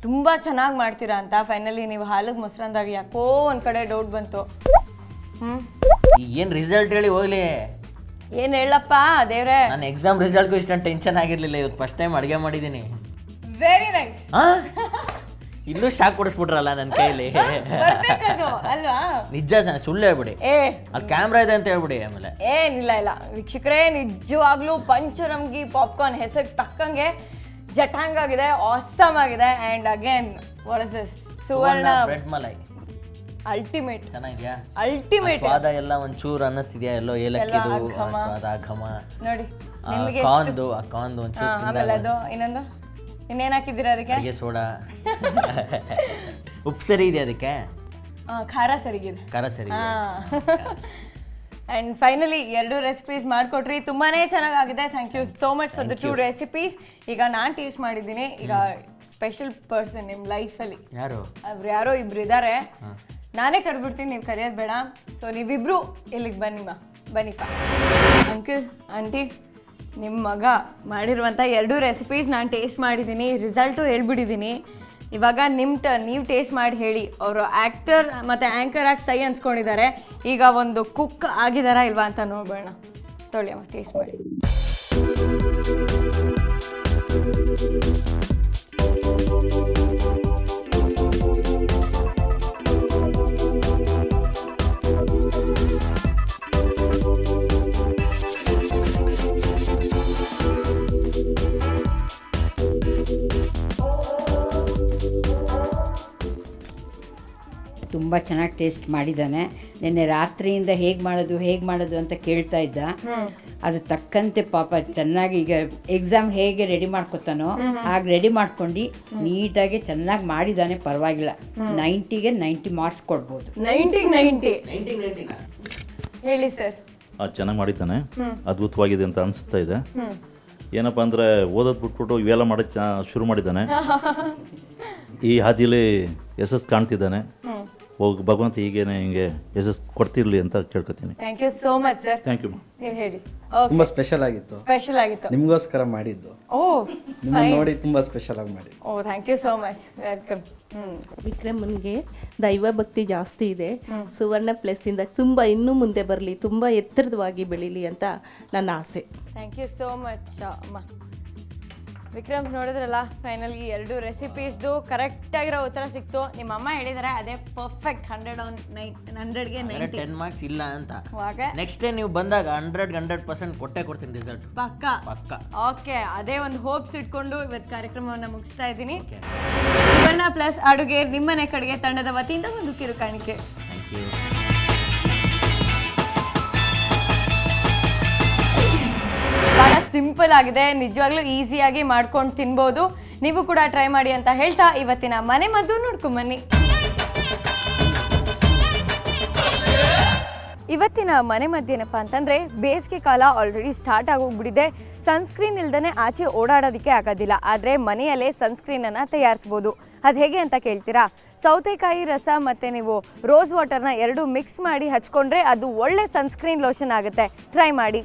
ತುಂಬಾ ಚೆನ್ನಾಗಿ ಮಾಡ್ತೀರಾ ಅಂತ. ಫೈನಲಿ ನೀವು ಹಾಲಿಗೆ ಮೊಸರಂದಾಗ ಯಾಕೋ ಒಂದ್ ಕಡೆ ಡೌಟ್ ಬಂತು. ಏನು ರಿಸಲ್ಟ್ ಹೇಳಿ ಹೋಗ್ಲಿ. ಏನು ಹೇಳಪ್ಪ ದೇವ್ರೆ? ನನ್ನ ಎಕ್ಸಾಮ್ ರಿಸಲ್ಟ್ಗೂ ಇಷ್ಟೊಂದು ಟೆನ್ಷನ್ ಆಗಿರಲಿಲ್ಲ. ಇವತ್ತು ಫಸ್ಟ್ ಟೈಮ್ ಅಡುಗೆ ಮಾಡಿದ್ದೀನಿ. Very nice. ಇಲ್ಲೂ ಶಾಕ್ ಕೊಡಿಸ್ಬಿಟ್ರಲ್ಲ ನನ್ನ ಕೈಲಿ. ಅಲ್ವಾ? ನಿಜ ಸುಳ್ಳು ಹೇಳ್ಬಿಡಿ. ಅಲ್ಲಿ ಕ್ಯಾಮ್ರಾ ಇದೆ ಅಂತ ಹೇಳ್ಬಿಡಿ. ಆಮೇಲೆ ಏನಿಲ್ಲ ವೀಕ್ಷಕರೇ, ನಿಜವಾಗ್ಲೂ ಪಂಚರಂಗಿ ಪಾಪ್ಕಾರ್ನ್ ಹೆಸರಿಗೆ ತಕ್ಕಂಗೆ ಜಟಾಂಗ್ ಆಗಿದೆ, ಆಸಮ್ ಆಗಿದೆ. And again what is this? Suvarna bread malai ultimate. ಚೆನ್ನಾಗಿದ್ಯಾ? ಅಲ್ಟಿಮೇಟ್. ಸ್ವಾದ ಎಲ್ಲ ಒಂಚೂರು ಅನ್ನಿಸ್ತಿದ್ಯಾ? ಎಲ್ಲೋ ಏಲಕ್ಕಿದು ಸ್ವಾದ, ಘಮ ನೋಡಿ ನಿಮಗೆ. ಕಾಂದು ಒಂಚೂರು. ಆಮೇಲೆ ಅದು ಇನ್ನೊಂದು ಇನ್ನೇನು ಹಾಕಿದ್ದೀರಾ ಅದಕ್ಕೆ? ಅಡಿಗೆ ಸೋಡಾ, ಉಪ್ಪು ಸರಿ ಇದೆ ಅದಕ್ಕೆ? ಖಾರ ಸರಿಗಿದೆ. ಖಾರ ಸರಿ. ಆ್ಯಂಡ್ ಫೈನಲಿ ಎರಡು ರೆಸಿಪೀಸ್ ಮಾಡಿಕೊಟ್ರಿ, ತುಂಬಾ ಚೆನ್ನಾಗಾಗಿದೆ. Thank you so much for the 2 recipes. ಈಗ ನಾನು ಟೇಸ್ಟ್ ಮಾಡಿದ್ದೀನಿ. ಈಗ ಸ್ಪೆಷಲ್ ಪರ್ಸನ್ ನಿಮ್ಮ ಲೈಫಲ್ಲಿ ಅವ್ರು ಯಾರೋ ಇಬ್ರು ಇದ್ದಾರೆ. ನಾನೇ ಕರೆದ್ಬಿಡ್ತೀನಿ, ನೀವು ಕರೆಯೋದು ಬೇಡ. ಸೊ ನೀವಿಬ್ರು ಇಲ್ಲಿಗೆ ಬನ್ನಿಪ್ಪ. ಅಂಕಲ್, ಆಂಟಿ, ನಿಮ್ಮ ಮಗ ಮಾಡಿರುವಂಥ 2 ರೆಸಿಪೀಸ್ ನಾನು ಟೇಸ್ಟ್ ಮಾಡಿದ್ದೀನಿ. ರಿಸಲ್ಟು ಹೇಳ್ಬಿಟ್ಟಿದ್ದೀನಿ. ಇವಾಗ ನಿಮ್ಮ ಟರ್ನ್, ನೀವು ಟೇಸ್ಟ್ ಮಾಡಿ ಹೇಳಿ. ಅವರು ಆ್ಯಕ್ಟರ್ ಮತ್ತು ಆ್ಯಂಕರ್ ಆಗಿ ಸೈ ಅನ್ಸ್ಕೊಂಡಿದ್ದಾರೆ, ಈಗ ಒಂದು ಕುಕ್ ಆಗಿದಾರಾ ಇಲ್ವಾ ಅಂತ ನೋಡೋಣ. ತೊಳಿ ಅಮ್ಮ, ಟೇಸ್ಟ್ ಮಾಡಿ. ತುಂಬ ಚೆನ್ನಾಗಿ ಟೇಸ್ಟ್ ಮಾಡಿದ್ದಾನೆ. ನಿನ್ನೆ ರಾತ್ರಿಯಿಂದ ಹೇಗೆ ಮಾಡೋದು ಅಂತ ಕೇಳ್ತಾ ಇದ್ದ. ಅದು ತಕ್ಕಂತೆ ಪಾಪ ಚೆನ್ನಾಗಿ ಈಗ ಎಕ್ಸಾಮ್ ಹೇಗೆ ರೆಡಿ ಮಾಡ್ಕೊತಾನೋ ಹಾಗೆ ರೆಡಿ ಮಾಡ್ಕೊಂಡು ನೀಟಾಗಿ ಚೆನ್ನಾಗಿ ಮಾಡಿದ್ದಾನೆ. ಪರವಾಗಿಲ್ಲ, 90ಗೆ 90 ಮಾರ್ಕ್ಸ್ ಕೊಡ್ಬೋದು. 90 ಹೇಳಿ ಸರ್. ಚೆನ್ನಾಗಿ ಮಾಡಿದ್ದಾನೆ, ಅದ್ಭುತವಾಗಿದೆ ಅಂತ ಅನಿಸ್ತಾ ಇದೆ. ಏನಪ್ಪ ಅಂದರೆ ಓದೋದು ಬಿಟ್ಬಿಟ್ಟು ಇವೆಲ್ಲ ಮಾಡೋಕ್ಕೆ ಶುರು ಮಾಡಿದ್ದಾನೆ. ಈ ಹಾದಿಯಲ್ಲಿ ಯಶಸ್ಸು ಕಾಣ್ತಿದ್ದಾನೆ. ಹೋಗಿ ಭಗವಂತ ಹೀಗೇನೆ ಹಿಂಗೆ ಯಶಸ್ಸು ಕೊಡ್ತಿರ್ಲಿ ಅಂತ ಕೇಳ್ಕೊತೀನಿ. Thank you so much sir. Thank you. ನೀವು ಹೇಳಿ. ತುಂಬಾ ಸ್ಪೆಷಲ್ ಆಗಿತ್ತು. ಸ್ಪೆಷಲ್ ಆಗಿತ್ತು, ನಿಮಗೋಸ್ಕರ ಮಾಡಿದ್ದು. ಓ, ನಿಮ್ಮನ್ನ ನೋಡಿ ತುಂಬಾ ಸ್ಪೆಷಲ್ ಆಗಿ ಮಾಡಿ. Oh, thank you so much. Welcome. ವಿಕ್ರಮನ್ಗೆ ದೈವ ಭಕ್ತಿ ಜಾಸ್ತಿ ಇದೆ. ಸುವರ್ಣ ಪ್ಲಸ್ ಇಂದ ತುಂಬಾ ಇನ್ನೂ ಮುಂದೆ ಬರಲಿ, ತುಂಬಾ ಎತ್ತರದವಾಗಿ ಬೆಳೀಲಿ ಅಂತ ನನ್ನ ಆಸೆ. ಥ್ಯಾಂಕ್ ಯು ಸೋ ಮಚ್ ಅಮ್ಮ. ವಿಕ್ರಮ್, ನೋಡಿದ್ರಲ್ಲ, ಫೈನಲಿ 2 ರೆಸಿಪೀಸ್ದು ಕರೆಕ್ಟಾಗಿರೋ ಉತ್ತರ ಸಿಕ್ತು. ನಿಮ್ಮ ಅಮ್ಮ ಹೇಳಿದ್ದಾರೆ ಅದೇ ಪರ್ಫೆಕ್ಟ್ 100ಗೆ 90. 10 ಮಾರ್ಕ್ಸ್ ಇಲ್ಲ ಅಂತ. ಹಾಗೆ ನೆಕ್ಸ್ಟ್ ಡೇ ನೀವು ಬಂದಾಗ 100% ಕೊಟ್ಟೆ ಕೊಡ್ತೀನಿ ರಿಸಲ್ಟ್. ಪಕ್ಕ. ಓಕೆ, ಅದೇ ಒಂದು ಹೋಪ್ಸ್ ಇಟ್ಕೊಂಡು ಇವತ್ತು ಕಾರ್ಯಕ್ರಮವನ್ನು ಮುಗಿಸ್ತಾ ಇದ್ದೀನಿ. ಸುವರ್ಣ ಪ್ಲಸ್ ಅಡುಗೆ ನಿಮ್ಮನೆ ಕಡೆಗೆ ತಂಡದ ವತಿಯಿಂದ ಒಂದು ಕಿರು ಕಾಣಿಕೆ. Thank you. ಬಹಳ ಸಿಂಪಲ್ ಆಗಿದೆ, ನಿಜವಾಗ್ಲೂ ಈಸಿಯಾಗಿ ಮಾಡ್ಕೊಂಡು ತಿನ್ಬೋದು. ನೀವು ಕೂಡ ಟ್ರೈ ಮಾಡಿ ಅಂತ ಹೇಳ್ತಾ ಇವತ್ತಿನ ಮನೆ ಮದ್ದು ನೋಡ್ಕೊಂಬನ್ನಿ. ಇವತ್ತಿನ ಮನೆ ಮದ್ದೇನಪ್ಪ ಅಂತಂದರೆ, ಬೇಸಿಗೆ ಕಾಲ ಆಲ್ರೆಡಿ ಸ್ಟಾರ್ಟ್ ಆಗೋಗ್ಬಿಟ್ಟಿದೆ. ಸನ್ಸ್ಕ್ರೀನ್ ಇಲ್ದೇ ಆಚೆ ಓಡಾಡೋದಕ್ಕೆ ಆಗೋದಿಲ್ಲ. ಆದರೆ ಮನೆಯಲ್ಲೇ ಸನ್ಸ್ಕ್ರೀನನ್ನು ತಯಾರಿಸ್ಬೋದು. ಅದು ಹೇಗೆ ಅಂತ ಕೇಳ್ತೀರಾ? ಸೌತೆಕಾಯಿ ರಸ ಮತ್ತು ನೀವು ರೋಸ್ ವಾಟರ್ನ 2 ಮಿಕ್ಸ್ ಮಾಡಿ ಹಚ್ಕೊಂಡ್ರೆ ಅದು ಒಳ್ಳೆ ಸನ್ಸ್ಕ್ರೀನ್ ಲೋಷನ್ ಆಗುತ್ತೆ. ಟ್ರೈ ಮಾಡಿ.